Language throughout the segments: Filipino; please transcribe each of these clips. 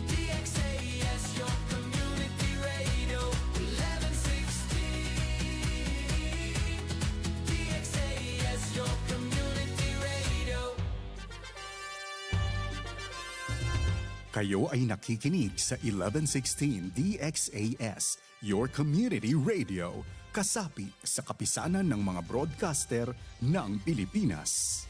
DXAS, your community radio. 1160 DXAS, your community radio. Kayo ay nakikinig sa 1116 DXAS, your community radio, kasapi sa kapisanan ng mga broadcaster ng Pilipinas.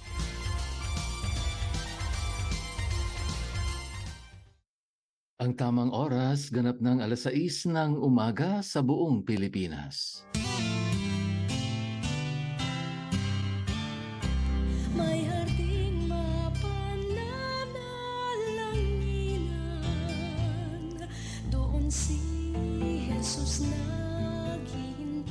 Ang tamang oras, ganap ng 6:00 ng umaga sa buong Pilipinas. May harding mapananalanginan, doon si Jesus naghihintay.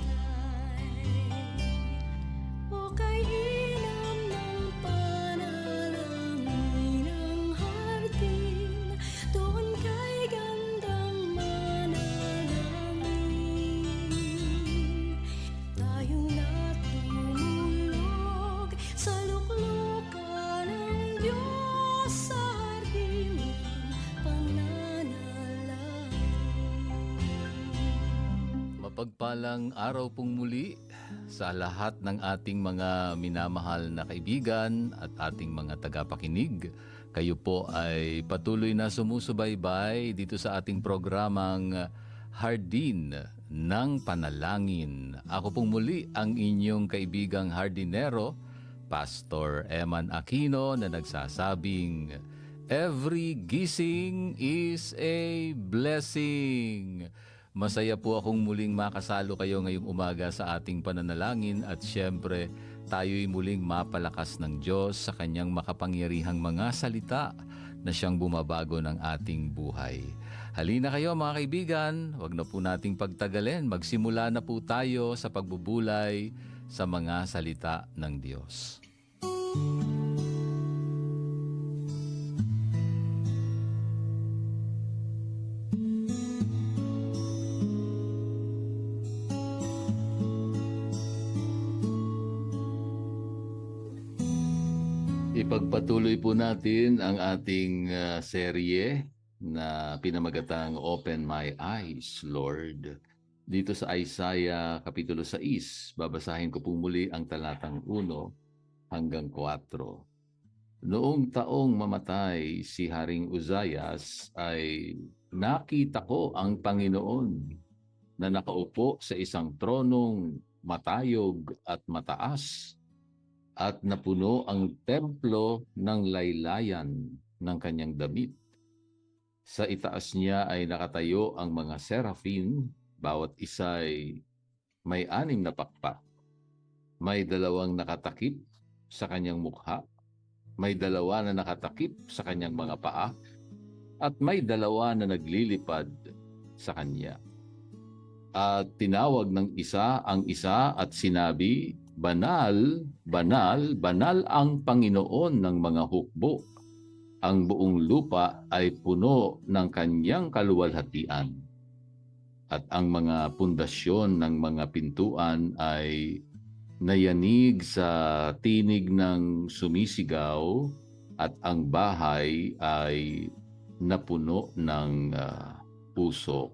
O kay inam ng panalangin ang hardin, doon kay gandang manalangin. Tayong natulog sa luklukan ng Diyos sa hardin ng pananalangin. Mapagpalang araw pong muli sa lahat ng ating mga minamahal na kaibigan at ating mga tagapakinig. Kayo po ay patuloy na sumusubaybay dito sa ating programang Hardin ng Panalangin. Ako pong muli ang inyong kaibigang hardinero, Pastor Eman Aquino, na nagsasabing, every gising is a blessing. Masaya po akong muling makasalo kayo ngayong umaga sa ating pananalangin at siyempre tayo'y muling mapalakas ng Diyos sa kanyang makapangyarihang mga salita na siyang bumabago ng ating buhay. Halina kayo mga kaibigan, wag na po nating pagtagalin. Magsimula na po tayo sa pagbubulay sa mga salita ng Diyos. Ipagpatuloy po natin ang ating serye na pinamagatang Open My Eyes, Lord. Dito sa Isaiah Kapitulo 6, babasahin ko po muli ang talatang 1 hanggang 4. Noong taong mamatay si Haring Uzzias ay nakita ko ang Panginoon na nakaupo sa isang tronong matayog at mataas, at napuno ang templo ng laylayan ng kanyang damit. Sa itaas niya ay nakatayo ang mga serafin, bawat isa ay may 6 na pakpak. May 2 nakatakip sa kanyang mukha, may 2 na nakatakip sa kanyang mga paa, at may 2 na naglilipad sa kanya. At tinawag ng isa ang isa at sinabi, Banal, banal, banal ang Panginoon ng mga hukbo. Ang buong lupa ay puno ng kanyang kaluwalhatian. At ang mga pundasyon ng mga pintuan ay nayanig sa tinig ng sumisigaw, at ang bahay ay napuno ng puso.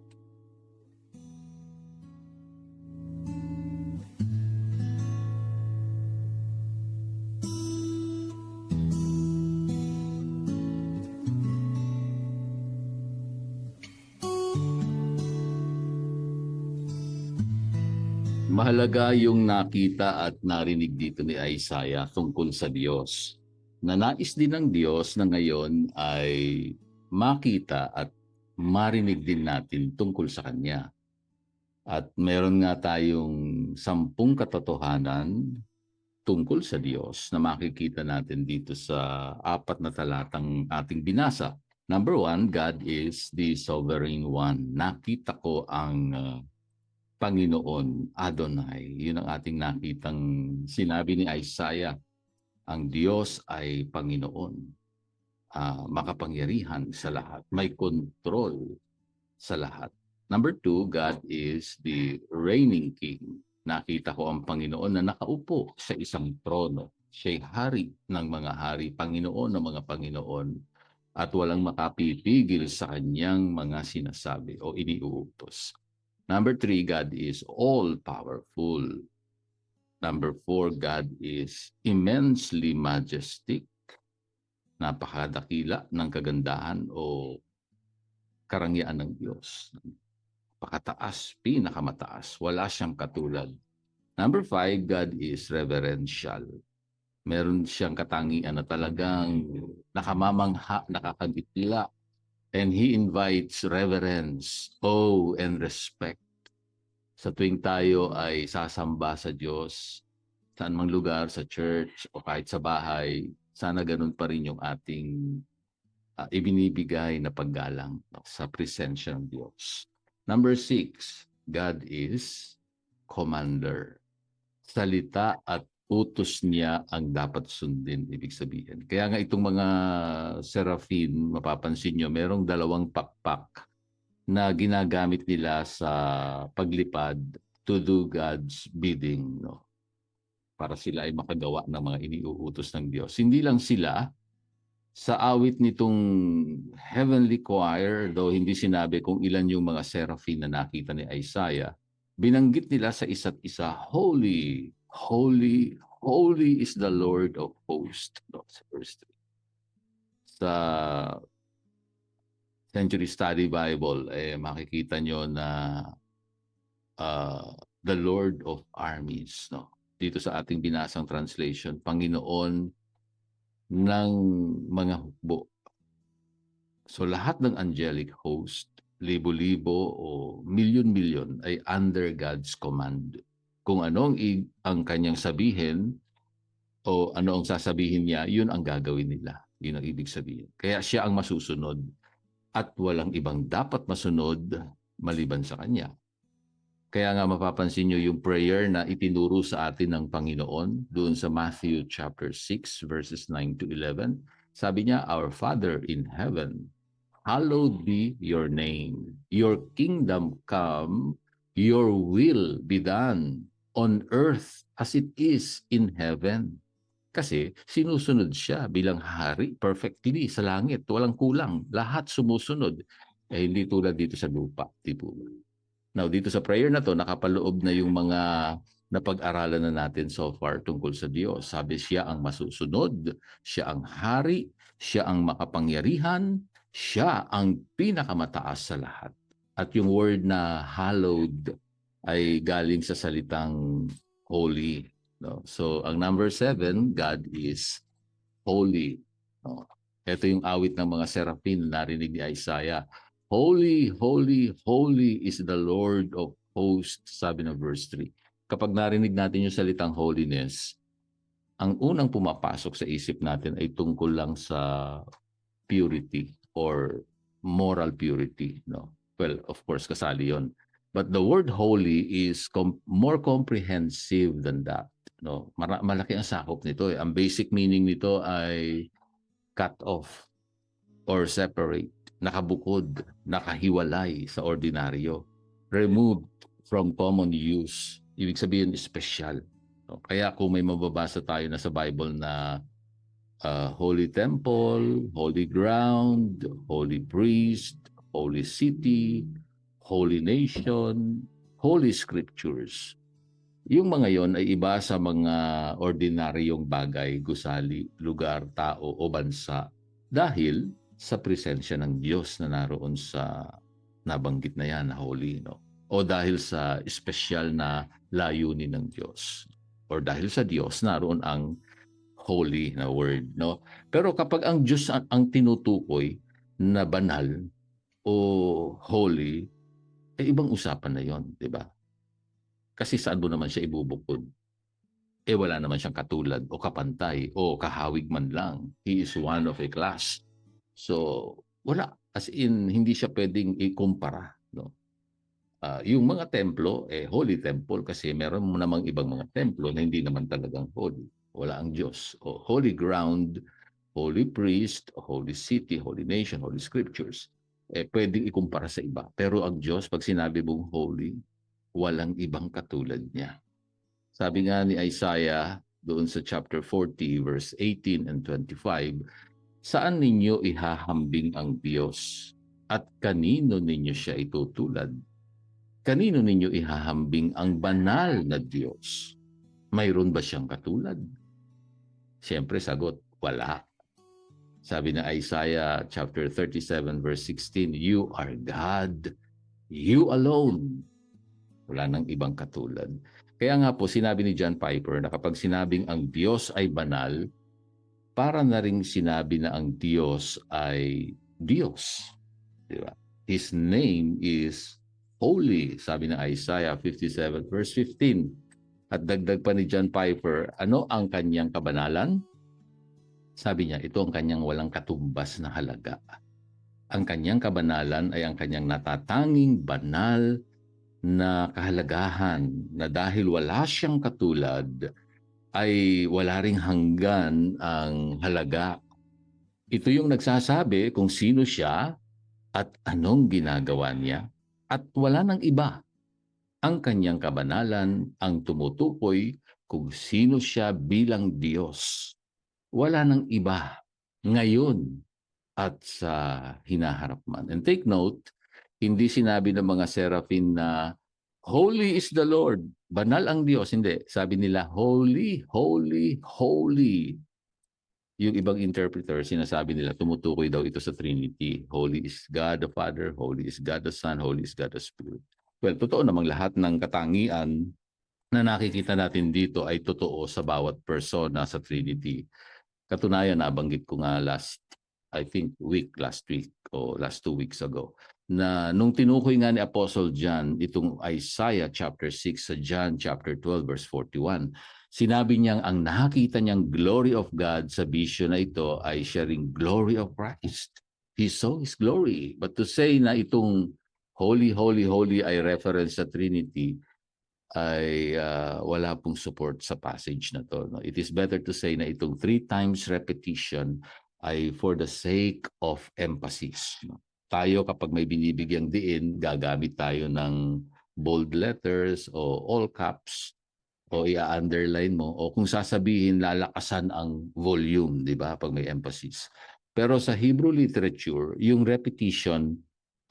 Mahalaga yung nakita at narinig dito ni Isaiah tungkol sa Diyos. Na nais din ng Diyos na ngayon ay makita at marinig din natin tungkol sa Kanya. At meron nga tayong 10 katotohanan tungkol sa Diyos na makikita natin dito sa 4 na talatang ating binasa. Number 1, God is the sovereign one. Nakita ko ang Panginoon, Adonai. Yun ang ating nakitang sinabi ni Isaiah. Ang Diyos ay Panginoon. Makapangyarihan sa lahat. May control sa lahat. Number 2, God is the reigning King. Nakita ko ang Panginoon na nakaupo sa isang trono. Siya'y hari ng mga hari, Panginoon ng mga Panginoon, at walang makapipigil sa kanyang mga sinasabi o iniuutos. Number 3, God is all-powerful. Number 4, God is immensely majestic. Napakadakila ng kagandahan o karangyaan ng Diyos. Pakataas, pinakamataas. Wala siyang katulad. Number 5, God is reverential. Meron siyang katangian na talagang nakamamangha, nakakagitla. And He invites reverence, awe, and respect. Sa tuwing tayo ay sasamba sa Diyos, saan mang lugar, sa church o kahit sa bahay, sana ganun pa rin yung ating ibinibigay na paggalang sa presensya ng Diyos. Number 6, God is commander. Salita at utos niya ang dapat sundin, ibig sabihin. Kaya nga itong mga seraphim, mapapansin nyo, merong 2 pakpak na ginagamit nila sa paglipad to do God's bidding, no? Para sila ay makagawa ng mga iniuutos ng Diyos. Hindi lang sila, sa awit nitong heavenly choir, though hindi sinabi kung ilan yung mga seraphim na nakita ni Isaiah, binanggit nila sa isa't isa, Holy, holy, holy is the Lord of hosts. No, sa verse 3. Sa Century Study Bible, makikita nyo na the Lord of armies. No? Dito sa ating binasang translation, Panginoon ng mga hukbo. So lahat ng angelic host, libo-libo o milyon-milyon ay under God's command. Kung anong ang kanyang sabihin o ano ang sasabihin niya, yun ang gagawin nila. Yun ang ibig sabihin. Kaya siya ang masusunod at walang ibang dapat masunod maliban sa kanya. Kaya nga mapapansin nyo yung prayer na itinuro sa atin ng Panginoon doon sa Matthew chapter 6 verses 9 to 11. Sabi niya, Our Father in heaven, hallowed be your name. Your kingdom come, your will be done on earth as it is in heaven. Kasi sinusunod siya bilang hari perfectly sa langit. Walang kulang. Lahat sumusunod. Hindi tulad dito sa lupa. Di po ba? Now, dito sa prayer na to, nakapaloob na yung mga napag-aralan na natin so far tungkol sa Diyos. Sabi siya ang masusunod, siya ang hari, siya ang makapangyarihan, siya ang pinakamataas sa lahat. At yung word na hallowed ay galing sa salitang holy. No? So, ang number 7, God is holy. No? Ito yung awit ng mga seraphim na narinig ni Isaiah. Holy, holy, holy is the Lord of hosts, sabi ng verse 3. Kapag narinig natin yung salitang holiness, ang unang pumapasok sa isip natin ay tungkol lang sa purity or moral purity. No? Well, of course, kasali yon. But the word holy is more comprehensive than that. No? Malaki ang sakop nito. Ang basic meaning nito ay cut off or separate, nakabukod, nakahiwalay sa ordinaryo, removed from common use. Ibig sabihin, special. No? Kaya kung may mababasa tayo na sa Bible na holy temple, holy ground, holy priest, holy city, holy nation, holy scriptures, yung mga yon ay iba sa mga ordinaryong bagay, gusali, lugar, tao o bansa dahil sa presensya ng Diyos na naroon sa nabanggit na yan na holy, no? O dahil sa espesyal na layunin ng Diyos. Or dahil sa Diyos naroon ang holy na word, no? Pero kapag ang Diyos ang tinutukoy na banal o holy, ibang usapan na yon, di ba? Kasi saan mo naman siya ibubukod? Wala naman siyang katulad o kapantay o kahawig man lang. He is one of a class. So, wala. As in, hindi siya pwedeng ikumpara. No? Yung mga templo, holy temple kasi meron mo namang ibang mga templo na hindi naman talagang holy. Wala ang Diyos. O holy ground, holy priest, holy city, holy nation, holy scriptures. Pwedeng ikumpara sa iba. Pero ang Diyos, pag sinabi mong holy, walang ibang katulad niya. Sabi nga ni Isaiah, doon sa chapter 40 verse 18 and 25, saan ninyo ihahambing ang Diyos at kanino ninyo siya itutulad? Kanino ninyo ihahambing ang banal na Diyos? Mayroon ba siyang katulad? Siyempre sagot, wala. Sabi ng Isaiah chapter 37 verse 16, you are God, you alone. Wala nang ibang katulad. Kaya nga po sinabi ni John Piper na kapag sinabing ang Diyos ay banal, para na ring sinabi na ang Diyos ay Diyos. Di ba? His name is holy, sabi ng Isaiah 57 verse 15. At dagdag pa ni John Piper, ano ang kanyang kabanalan? Sabi niya, ito ang kanyang walang katumbas na halaga. Ang kanyang kabanalan ay ang kanyang natatanging banal na kahalagahan na dahil wala siyang katulad, ay wala ring hanggan ang halaga. Ito yung nagsasabi kung sino siya at anong ginagawa niya. At wala nang iba. Ang kanyang kabanalan ang tumutukoy kung sino siya bilang Diyos. Wala nang iba ngayon at sa hinaharap man. And take note, hindi sinabi ng mga seraphim na holy is the Lord, banal ang Diyos. Hindi. Sabi nila, holy, holy, holy. Yung ibang interpreter, sinasabi nila, tumutukoy daw ito sa Trinity. Holy is God the Father, holy is God the Son, holy is God the Spirit. Well, totoo namang lahat ng katangian na nakikita natin dito ay totoo sa bawat persona sa Trinity. Katunayan, nabanggit ko nga last week o last 2 weeks ago, na nung tinukoy nga ni Apostle John itong Isaiah chapter 6 sa John chapter 12 verse 41, sinabi niyang ang nakita niyang glory of God sa vision na ito ay siya ring glory of Christ. He saw His glory. But to say na itong holy, holy, holy ay reference sa Trinity, ay wala pong support sa passage na to. No? It is better to say na itong 3 times repetition ay for the sake of emphasis. No? Tayo kapag may binibigyang diin, gagamit tayo ng bold letters o all caps o i-underline mo o kung sasabihin lalakasan ang volume, di ba, pag may emphasis. Pero sa Hebrew literature, yung repetition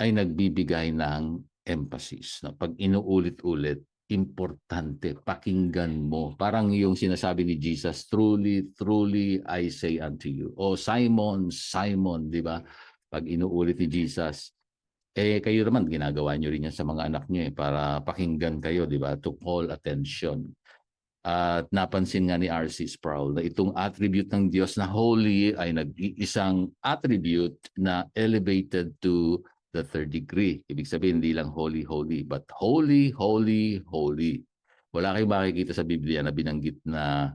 ay nagbibigay ng emphasis. No? Pag inuulit-ulit, importante, pakinggan mo. Parang yung sinasabi ni Jesus, truly, truly, I say unto you. O Simon, Simon, di ba? Pag inuulit ni Jesus, kayo naman, ginagawa nyo rin yan sa mga anak nyo para pakinggan kayo, di ba? To call attention. At napansin nga ni R.C. Sproul na itong attribute ng Diyos na holy ay nag-iisang attribute na elevated to the 3rd degree. Ibig sabihin, hindi lang holy, holy, but holy, holy, holy. Wala kayong makikita sa Biblia na binanggit na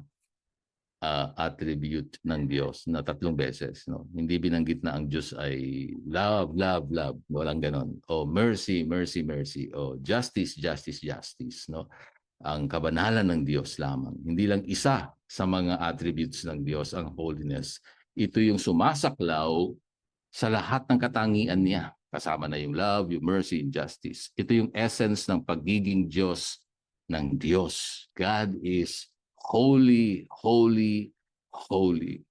attribute ng Diyos na 3 beses. No? Hindi binanggit na ang Diyos ay love, love, love. Walang ganon. O mercy, mercy, mercy. O justice, justice, justice. No? Ang kabanalan ng Diyos lamang. Hindi lang isa sa mga attributes ng Diyos ang holiness. Ito yung sumasaklaw sa lahat ng katangian niya. Kasama na yung love, yung mercy, and justice. Ito yung essence ng pagiging Diyos ng Diyos. God is holy, holy, holy.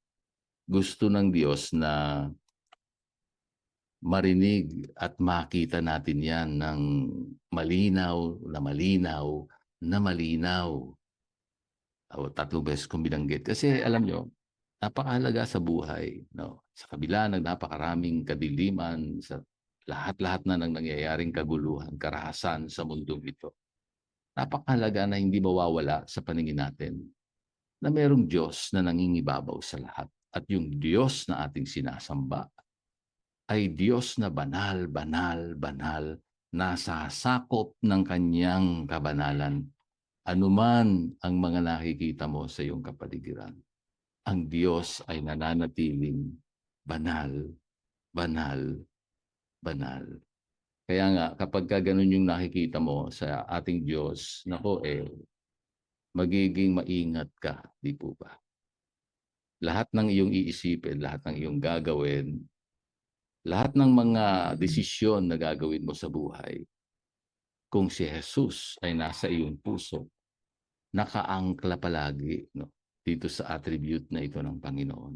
Gusto ng Diyos na marinig at makita natin yan ng malinaw, na malinaw, na malinaw. 3 beses kong binanggit. Kasi alam nyo, napakahalaga sa buhay. No? Sa kabila ng napakaraming kadiliman, sa lahat-lahat na ng nangyayaring kaguluhan, karahasan sa mundong ito. Napakahalaga na hindi mawawala sa paningin natin na mayroong Diyos na nangingibabaw sa lahat. At yung Diyos na ating sinasamba ay Diyos na banal, banal, banal, nasasakop ng kanyang kabanalan. Anuman ang mga nakikita mo sa iyong kapaligiran, ang Diyos ay nananatiling banal, banal, banal. Kaya nga, kapag ganun yung nakikita mo sa ating Diyos, nako magiging maingat ka, di po ba? Lahat ng iyong iisipin, lahat ng iyong gagawin, lahat ng mga desisyon na gagawin mo sa buhay, kung si Jesus ay nasa iyong puso, nakaangkla palagi, no? dito sa attribute na ito ng Panginoon.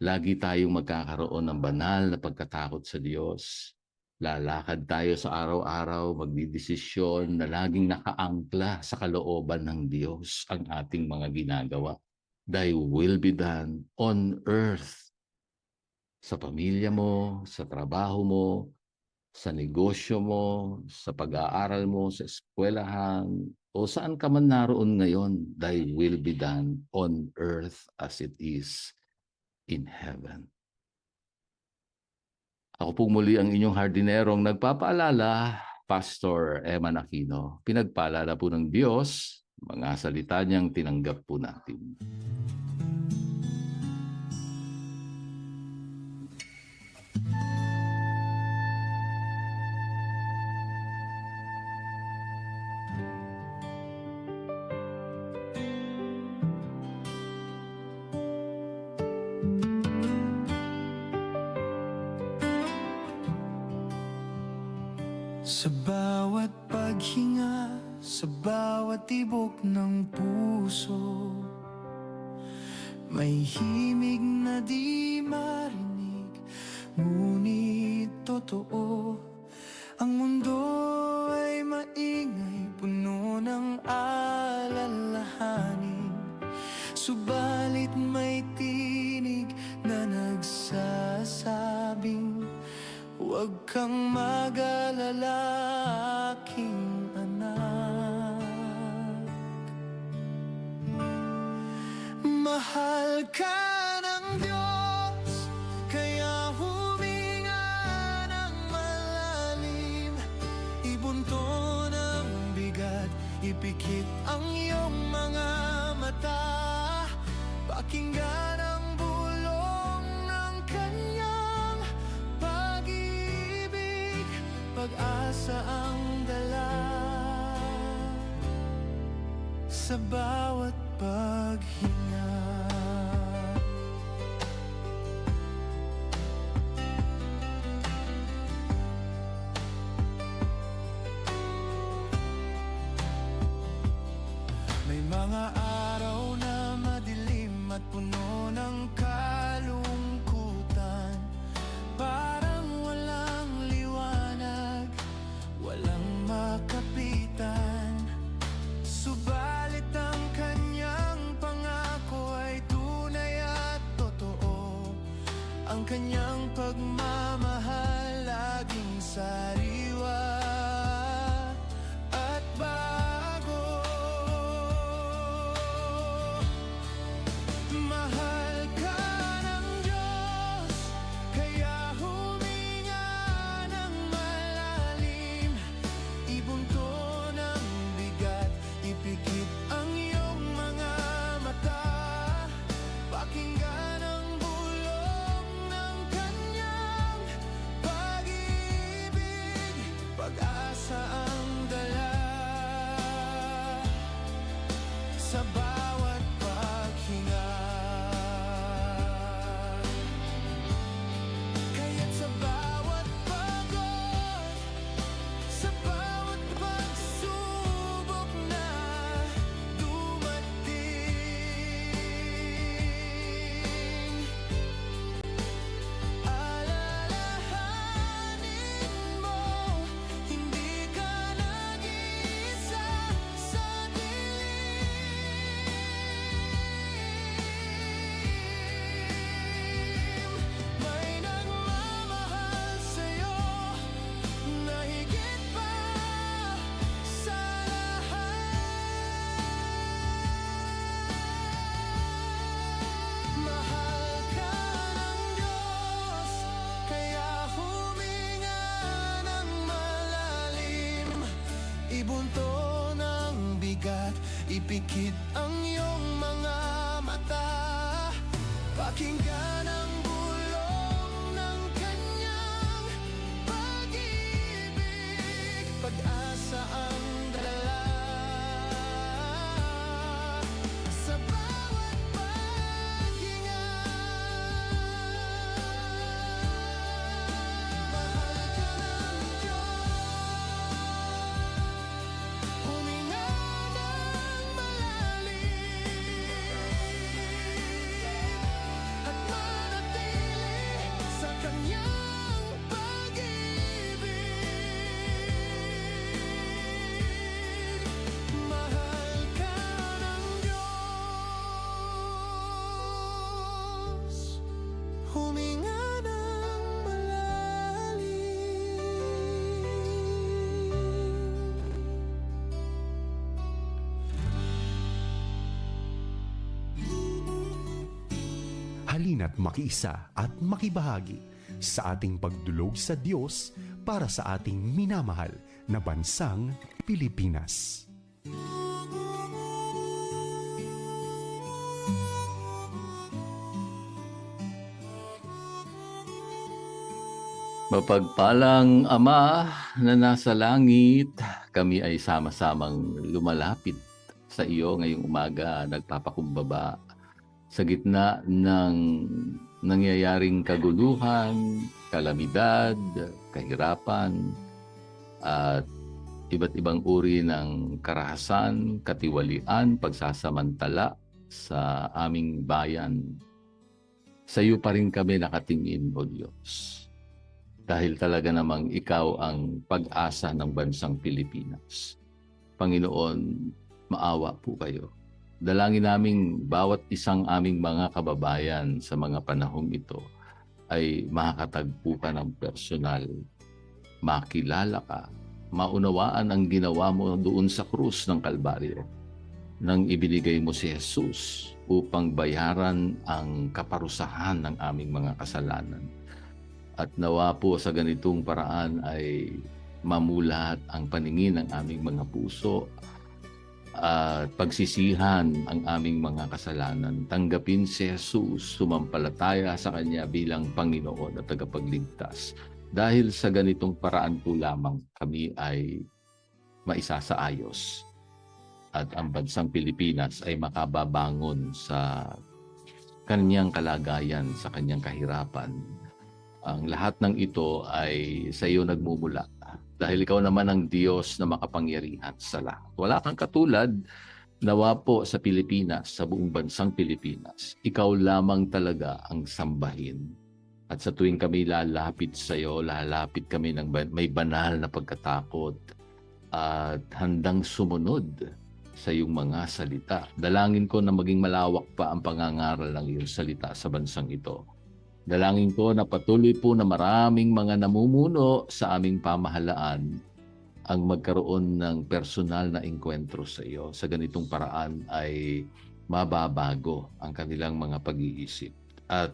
Lagi tayong magkakaroon ng banal na pagkatakot sa Diyos. Lalakad tayo sa araw-araw, magdidesisyon na laging nakaangkla sa kalooban ng Diyos ang ating mga ginagawa. Thy will be done on earth. Sa pamilya mo, sa trabaho mo, sa negosyo mo, sa pag-aaral mo, sa eskwelahan, o saan ka man naroon ngayon, thy will be done on earth as it is in heaven. Ako po muli ang inyong hardinerong nagpapaalala, Pastor Eman Aquino. Pinagpaalala po ng Diyos, mga salita niyang tinanggap po natin. Sa bawat paghinga, sa bawat tibok ng puso, may himig na di marinig, ngunit totoo. Ang mundo ay maingay, puno ng alalahanin, subalit may tinig na nagsasabing, huwag kang mag-alala, aking anak. Mahal ka ng Diyos, kaya huminga ng malalim. Ibunto ng bigat, ipikit ang iyong mga mata. Pakinggan ang bulong ng kanyang pag-ibig, pag-asa ang dala sa bawat paghinga. May mga araw na madilim at puno ng kalungkutan, parang walang liwanag, walang makapitan. Subalit ang kanyang pangako ay tunay at totoo. Ang kanyang pagmamahal laging sariwa at bago. Mahal ka ng Diyos, kaya huminga ng malalim. Ibunto ng bigat, ipikit ang iyong mga mata. Pakinggan ang bulong ng kanyang pag-ibig, pag-asa ang dala sa bawat paghinga. Kaya't sa bawat pagod, sa bawat pagsubok na dumating, alalahanin mo, hindi ka nag-iisa sa dilim. May nagmamahal sa'yo na higit pa sa lahat. Mahal ka ng Diyos, kaya huminga ng malalim. Ibunto ng bigat, ipikit ang iyong mga mata. Pakinggan ang bulong ng kanyang pag-ibig, pag-asa ang dala sa bawat paghinga. Mahal ka ng Diyos, huminga ng malalim. Halina't makiisa at makibahagi sa ating pagdulog sa Diyos para sa ating minamahal na bansang Pilipinas. Mapagpalang Ama na nasa langit, kami ay sama-samang lumalapit sa iyo ngayong umaga, nagpapakumbaba sa gitna ng nangyayaring kaguluhan, kalamidad, kahirapan, at iba't ibang uri ng karahasan, katiwalian, pagsasamantala sa aming bayan. Sa iyo pa rin kami nakatingin, O Diyos. Dahil talaga namang ikaw ang pag-asa ng bansang Pilipinas. Panginoon, maawa po kayo. Dalangin naming bawat isang aming mga kababayan sa mga panahong ito ay makakatagpo ka ng personal, makilala ka, maunawaan ang ginawa mo doon sa krus ng Kalbaryo nang ibinigay mo si Jesus upang bayaran ang kaparusahan ng aming mga kasalanan. At nawa po sa ganitong paraan ay mamulat ang paningin ng aming mga puso at pagsisihan ang aming mga kasalanan. Tanggapin si Jesus, sumampalataya sa Kanya bilang Panginoon at tagapagligtas. Dahil sa ganitong paraan po lamang kami ay maisasaayos at ang bansang Pilipinas ay makababangon sa kanyang kalagayan, sa kanyang kahirapan. Ang lahat ng ito ay sa iyo nagmumula. Dahil ikaw naman ang Diyos na makapangyarihan sa lahat. Wala kang katulad, nawa po sa Pilipinas, sa buong bansang Pilipinas. Ikaw lamang talaga ang sambahin. At sa tuwing kami lalapit sa iyo, lalapit kami ng may banal na pagkatakot at handang sumunod sa iyong mga salita. Dalangin ko na maging malawak pa ang pangangaral ng iyong salita sa bansang ito. Dalangin ko na patuloy po na maraming mga namumuno sa aming pamahalaan ang magkaroon ng personal na engkwentro sa iyo. Sa ganitong paraan ay mababago ang kanilang mga pag-iisip at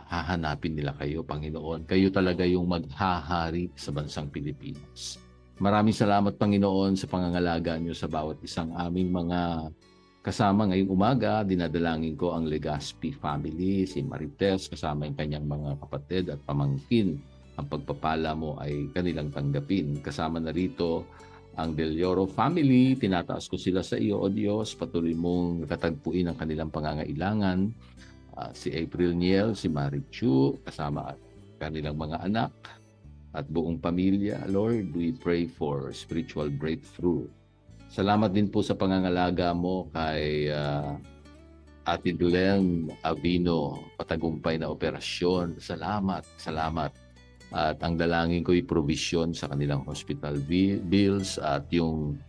hahanapin nila kayo, Panginoon. Kayo talaga yung maghahari sa bansang Pilipinas. Maraming salamat, Panginoon, sa pangangalaga niyo sa bawat isang aming mga kasama ngayong umaga. Dinadalangin ko ang Legaspi family, si Marites, kasama yung kanyang mga kapatid at pamangkin. Ang pagpapala mo ay kanilang tanggapin. Kasama na rito ang Del Lloro family. Tinataas ko sila sa iyo, O Diyos. Patuloy mong katagpuin ang kanilang pangangailangan. Si April Niel, si Marichu, kasama at kanilang mga anak at buong pamilya. Lord, we pray for spiritual breakthrough. Salamat din po sa pangangalaga mo kay Ate Glenn Avino, patagumpay na operasyon. Salamat, salamat. At ang dalangin ko ay provision sa kanilang hospital bills at yung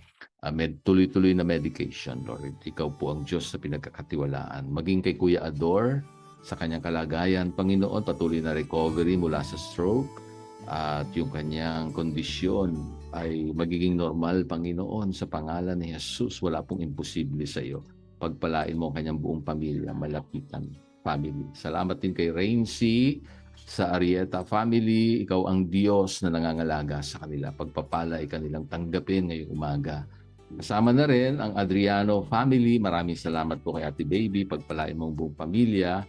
tuloy-tuloy na medication, Lord. Ikaw po ang Diyos sa pinagkakatiwalaan. Maging kay Kuya Ador sa kanyang kalagayan, Panginoon, patuloy na recovery mula sa stroke at yung kanyang kondisyon ay magiging normal, Panginoon, sa pangalan ni Jesus. Wala pong imposible sa iyo. Pagpalain mo ang kanyang buong pamilya, malapitan family. Salamat din kay Raincy sa Arieta family. Ikaw ang Diyos na nangangalaga sa kanila. Pagpapala ay kanilang tanggapin ngayong umaga. Kasama na rin ang Adriano family. Maraming salamat po kay Ate Baby. Pagpalain mo ang buong pamilya.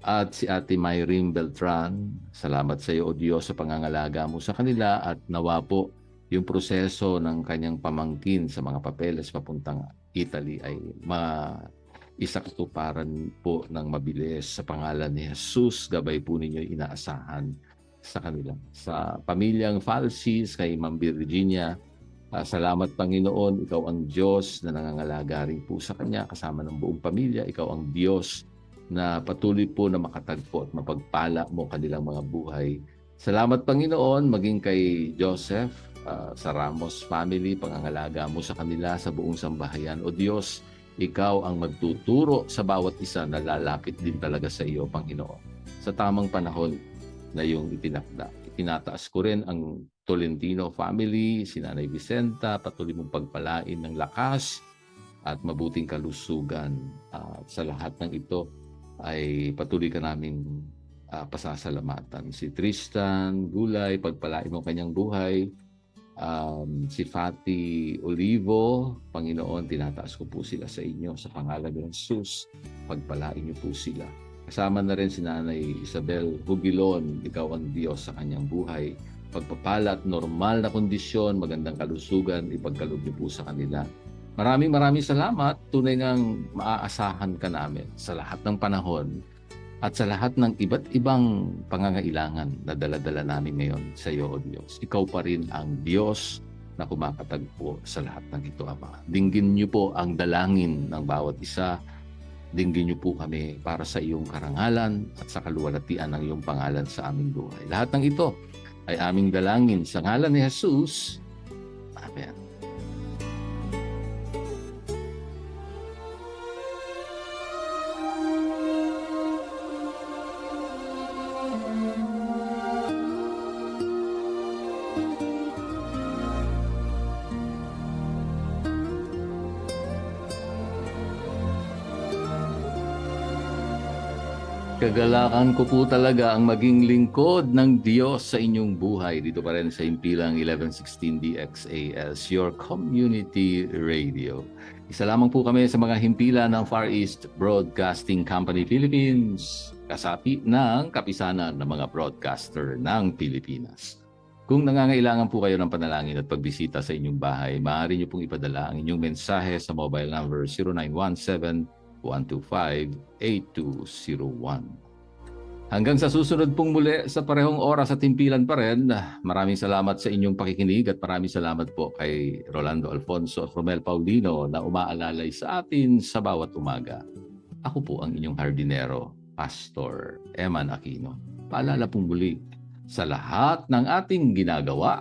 At si Ate Mayrim Beltran, salamat sa iyo, O Diyos, sa pangangalaga mo sa kanila at nawa po yung proseso ng kanyang pamangkin sa mga papeles papuntang Italy ay maisakatuparan po ng mabilis sa pangalan ni Jesus. Gabay po ninyo inaasahan sa kanila. Sa pamilyang Falsis, kay Ma'am Virginia, salamat, Panginoon. Ikaw ang Diyos na nangangalaga rin po sa kanya kasama ng buong pamilya. Ikaw ang Diyos na patuloy po na makatagpo at mapagpala mo kanilang mga buhay. Salamat, Panginoon, maging kay Joseph, sa Ramos family, pangangalaga mo sa kanila sa buong sambahayan. O Diyos, ikaw ang magtuturo sa bawat isa na lalapit din talaga sa iyo, Panginoon. Sa tamang panahon na iyong itinakda. Itinataas ko rin ang Tolentino family, si Nanay Vicenta, patuloy mong pagpalain ng lakas at mabuting kalusugan. Sa lahat ng ito, ay patuloy ka namin pasasalamatan. Si Tristan Gulay, pagpalain mo kanyang buhay. Si Fati Olivo, Panginoon, tinataas ko po sila sa inyo sa pangalan ng Jesus. Pagpalain niyo po sila. Kasama na rin si Nanay Isabel Hugilon, ikaw ang Diyos sa kanyang buhay. Pagpapala at normal na kondisyon, magandang kalusugan, ipagkaloob niyo po sa kanila. Maraming salamat. Tunay ngang maaasahan ka namin sa lahat ng panahon at sa lahat ng iba't ibang pangangailangan na dala-dala namin ngayon sa iyo, O Diyos. Ikaw pa rin ang Diyos na kumakatagpo sa lahat ng ito, Ama. Dinggin niyo po ang dalangin ng bawat isa. Dinggin niyo po kami para sa iyong karangalan at sa kaluwalhatian ng iyong pangalan sa aming buhay. Lahat ng ito ay aming dalangin sa ngalan ni Jesus. Amen. Kagalakan ko po talaga ang maging lingkod ng Diyos sa inyong buhay. Dito pa rin sa Impilang 1116 DXAS, your community radio. Isa lamang po kami sa mga himpilan ng Far East Broadcasting Company Philippines, kasapi ng kapisanan ng mga broadcaster ng Pilipinas. Kung nangangailangan po kayo ng panalangin at pagbisita sa inyong bahay, maaari niyo pong ipadala ang inyong mensahe sa mobile number 0917-125-8201. Hanggang sa susunod pong muli sa parehong oras at himpilan pa rin, maraming salamat sa inyong pakikinig at maraming salamat po kay Rolando Alfonso at Romel Paulino na umaalalay sa atin sa bawat umaga. Ako po ang inyong hardinero, Pastor Eman Aquino. Paalala pong muli, sa lahat ng ating ginagawa,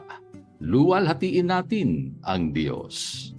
luwalhatiin natin ang Diyos.